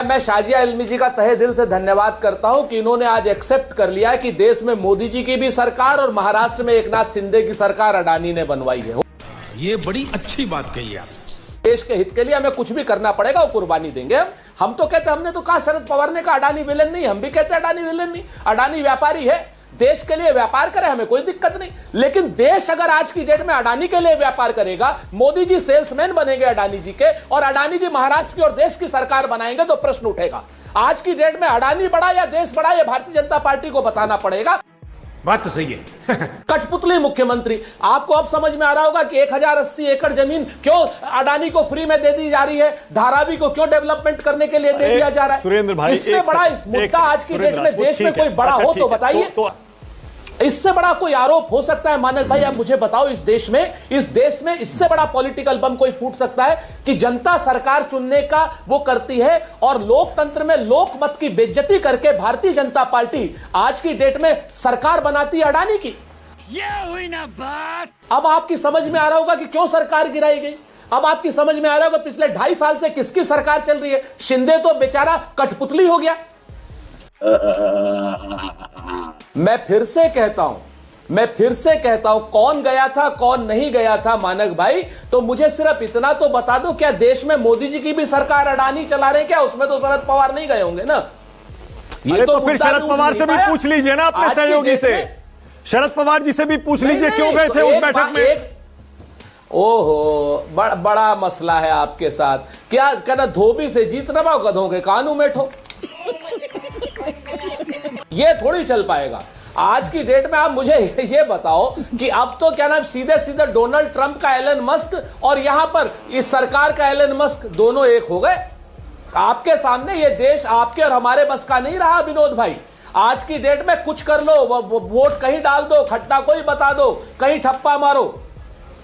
मैं शाजिया इल्मी जी का तहे दिल से धन्यवाद करता हूं कि इन्होंने आज एक्सेप्ट कर लिया कि देश में मोदी जी की भी सरकार और महाराष्ट्र में एकनाथ शिंदे की सरकार अडानी ने बनवाई है। ये बड़ी अच्छी बात कही आप। देश के हित के लिए हमें कुछ भी करना पड़ेगा, वो कुर्बानी देंगे हम तो कहते, हमने तो कहा शरद पवार ने कहा अडानी विलेन नहीं, हम भी कहते हैं अडानी विलेन नहीं, अडानी व्यापारी है, देश के लिए व्यापार करे, हमें कोई दिक्कत नहीं। लेकिन देश अगर आज की डेट में अडानी के लिए व्यापार करेगा, मोदी जी सेल्समैन बनेंगे अडानी जी के और अडानी जी महाराष्ट्र की और देश की सरकार बनाएंगे तो प्रश्न उठेगा। आज की डेट में अडानी बड़ा या देश बड़ा, यह भारतीय जनता पार्टी को बताना पड़ेगा। बात तो सही है। कठपुतली मुख्यमंत्री, आपको अब समझ में आ रहा होगा कि 1080 एकड़ जमीन क्यों अडानी को फ्री में दे दी जा रही है, धारावी को क्यों डेवलपमेंट करने के लिए दे दिया जा रहा है। सुरेंद्र भाई, इससे बड़ा इस मुद्दा आज की डेट में देश में कोई बड़ा हो तो बताइए। इससे बड़ा कोई आरोप हो सकता है मानक भाई, आप मुझे बताओ, इस देश में इससे बड़ा पॉलिटिकल बम कोई फूट सकता है कि जनता सरकार चुनने का वो करती है और लोकतंत्र में लोकमत की बेइज्जती करके भारतीय जनता पार्टी आज की डेट में सरकार बनाती है अडानी की। ये हुई ना बात। अब आपकी समझ में आ रहा होगा कि क्यों सरकार गिराई गई। अब आपकी समझ में आ रहा होगा पिछले 2.5 साल से किसकी सरकार चल रही है। शिंदे तो बेचारा कठपुतली हो गया। मैं फिर से कहता हूं कौन गया था कौन नहीं गया था मानक भाई, तो मुझे सिर्फ इतना तो बता दो, क्या देश में मोदी जी की भी सरकार अडानी चला रहे, क्या उसमें तो शरद पवार नहीं गए होंगे ना। ये तो फिर शरद पवार से भी पूछ लीजिए ना, अपने सहयोगी से, शरद पवार जी से भी पूछ लीजिए क्यों गए थे उस बैठक में। ओहो, बड़ा मसला है आपके साथ। क्या कहना, धोबी से जीत नवाओ, गधों के कानों में ठो। ये थोड़ी चल पाएगा। आज की डेट में आप मुझे ये बताओ कि अब तो क्या नाम, सीधे सीधे डोनाल्ड ट्रंप का एलन मस्क और यहां पर इस सरकार का एलन मस्क दोनों एक हो गए। आपके सामने ये देश आपके और हमारे बस का नहीं रहा विनोद भाई। आज की डेट में कुछ कर लो, वोट कहीं डाल दो, खट्टा कोई बता दो, कहीं ठप्पा मारो,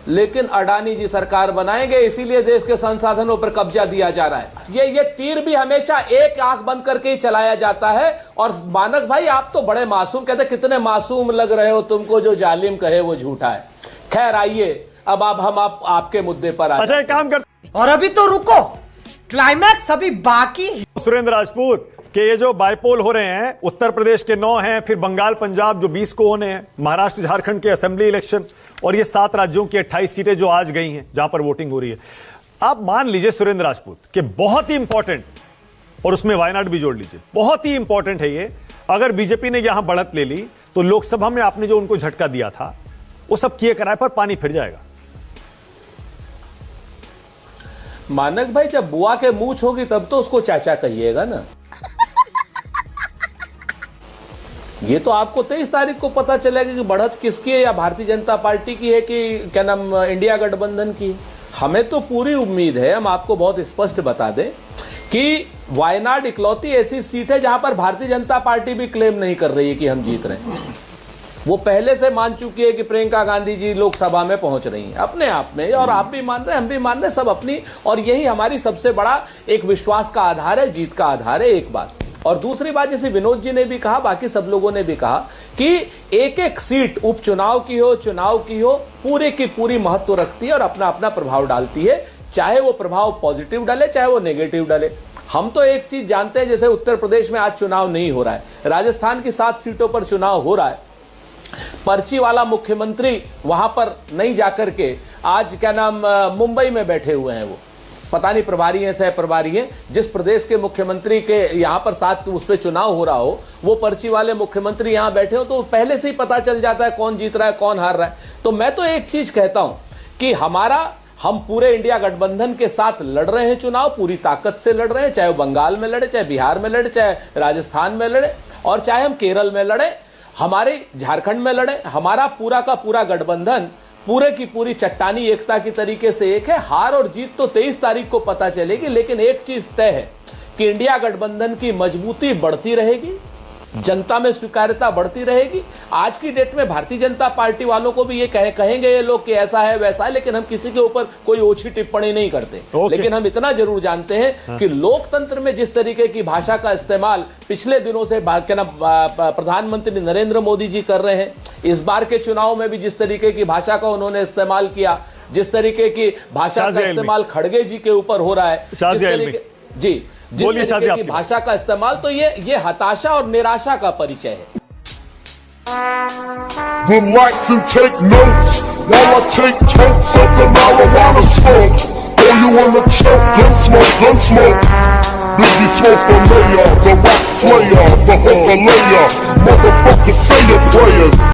लेकिन अडानी जी सरकार बनाएंगे, इसीलिए देश के संसाधनों पर कब्जा दिया जा रहा है। ये तीर भी हमेशा एक आंख बंद करके ही चलाया जाता है। और मानक भाई, आप तो बड़े मासूम, कहते कितने मासूम लग रहे हो तुमको, जो जालिम कहे वो झूठा है। खैर आइए, अब हम आपके मुद्दे पर आ अच्छा, एक काम कर, और अभी तो रुको, क्लाइमैक्स अभी बाकी। सुरेंद्र राजपूत के ये जो बाइपोल हो रहे हैं, उत्तर प्रदेश के 9 हैं, फिर बंगाल पंजाब जो 20 को होने हैं, महाराष्ट्र झारखंड के असेंबली इलेक्शन और ये 7 राज्यों की 28 सीटें जो आज गई हैं जहां पर वोटिंग हो रही है। आप मान लीजिए सुरेंद्र राजपूत कि बहुत ही इंपॉर्टेंट, और उसमें वायनाड भी जोड़ लीजिए, बहुत ही इंपॉर्टेंट है ये। अगर बीजेपी ने यहां बढ़त ले ली तो लोकसभा में आपने जो उनको झटका दिया था वो सब किए कराए पर पानी फिर जाएगा। मानक भाई, जब बुआ के मूंछ होगी तब तो उसको चाचा कहिएगा ना। ये तो आपको 23 तारीख को पता चलेगा कि बढ़त किसकी है, या भारतीय जनता पार्टी की है कि क्या नाम इंडिया गठबंधन की। हमें तो पूरी उम्मीद है, हम आपको बहुत स्पष्ट बता दें कि वायनाड इकलौती ऐसी सीट है जहां पर भारतीय जनता पार्टी भी क्लेम नहीं कर रही है कि हम जीत रहे हैं। वो पहले से मान चुकी है कि प्रियंका गांधी जी लोकसभा में पहुंच रही हैं अपने आप में, और आप भी मान रहे हैं, हम भी मान रहे हैं, सब अपनी, और यही हमारी सबसे बड़ा एक विश्वास का आधार है, जीत का आधार है। एक बात, और दूसरी बात, जैसे विनोद जी ने भी कहा, बाकी सब लोगों ने भी कहा कि एक एक सीट उपचुनाव की हो, चुनाव की हो, पूरे की पूरी महत्व रखती है और अपना अपना प्रभाव डालती है, चाहे वो प्रभाव पॉजिटिव डाले चाहे वो नेगेटिव डाले। हम तो एक चीज जानते हैं, जैसे उत्तर प्रदेश में आज चुनाव नहीं हो रहा है, राजस्थान की 7 सीटों पर चुनाव हो रहा है, पर्ची वाला मुख्यमंत्री वहां पर नहीं जाकर के आज क्या नाम मुंबई में बैठे हुए हैं। वो पता नहीं प्रभारी हैं सह प्रभारी हैं, जिस प्रदेश के मुख्यमंत्री के यहां पर 7 उस पर चुनाव हो रहा हो, वो पर्ची वाले मुख्यमंत्री यहां बैठे हो, तो पहले से ही पता चल जाता है कौन जीत रहा है कौन हार रहा है। तो मैं तो एक चीज कहता हूं कि हम पूरे इंडिया गठबंधन के साथ लड़ रहे हैं चुनाव, पूरी ताकत से लड़ रहे हैं, चाहे वो बंगाल में लड़े, चाहे बिहार में लड़े, चाहे राजस्थान में लड़े, और चाहे हम केरल में लड़े, हमारे झारखंड में लड़े। हमारा पूरा का पूरा गठबंधन पूरे की पूरी चट्टानी एकता की तरीके से एक है। हार और जीत तो 23 तारीख को पता चलेगी, लेकिन एक चीज तय है कि इंडिया गठबंधन की मजबूती बढ़ती रहेगी, जनता में स्वीकार्यता बढ़ती रहेगी। आज की डेट में भारतीय जनता पार्टी वालों को भी ये कहेंगे ये लोग कि ऐसा है वैसा है, लेकिन हम किसी के ऊपर कोई ओछी टिप्पणी नहीं करते। लेकिन हम इतना जरूर जानते हैं कि लोकतंत्र में जिस तरीके की भाषा का इस्तेमाल पिछले दिनों से प्रधानमंत्री नरेंद्र मोदी जी कर रहे हैं, इस बार के चुनाव में भी जिस तरीके की भाषा का उन्होंने इस्तेमाल किया, जिस तरीके की भाषा का इस्तेमाल खड़गे जी के ऊपर हो रहा है, जी जिस बोलिए शाजी, तरीके की आपकी भाषा का इस्तेमाल, तो ये हताशा और निराशा का परिचय है। Relax and take notes while I take totes of the marijuana smoke. Oh, you wanna choke? Gun smoke, gun smoke. Biggie Smalls for mayor, the rap slayer, the hooker layer. Motherfucker, say your prayers.